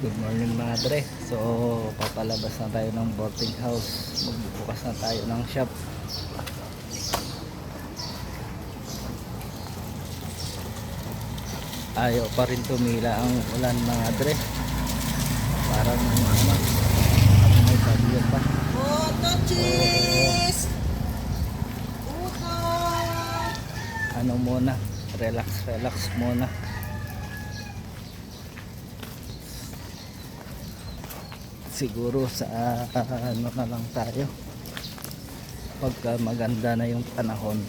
Good morning mga dre. So papalabas na tayo ng boarding house. Magbubukas na tayo ng shop. Ayaw pa rin tumila ang ulan mga dre. Parang may bagyo pa. Auto cheese! Uto! Ano muna, relax muna. Siguro sa ano na lang tayo pagka maganda na yung panahon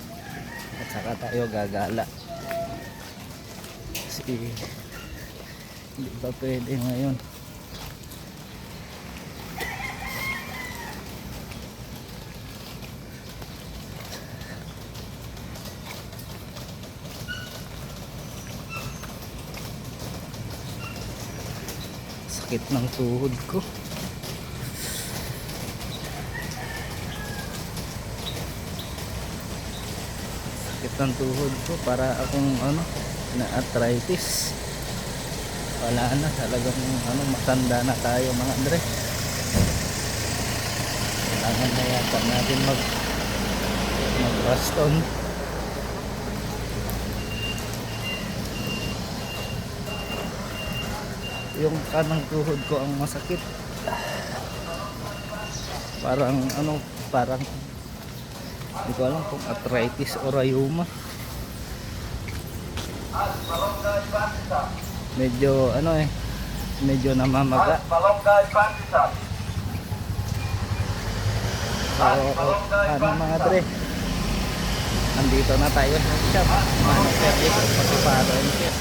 at saka tayo gagala kasi hindi ba pwede ngayon. Sakit ng tuhod ko. Sakit ng tuhod ko para akong na arthritis. Wala na talagang matanda na tayo mga Andre. Kailangan na yata natin mag raston. Yung kanang tuhod ko ang masakit. Parang parang hindi ko alam kung arthritis o rheuma. Medyo medyo namamaga. So mga dre, andito na tayo sa shop. Service, pasiparo and shop.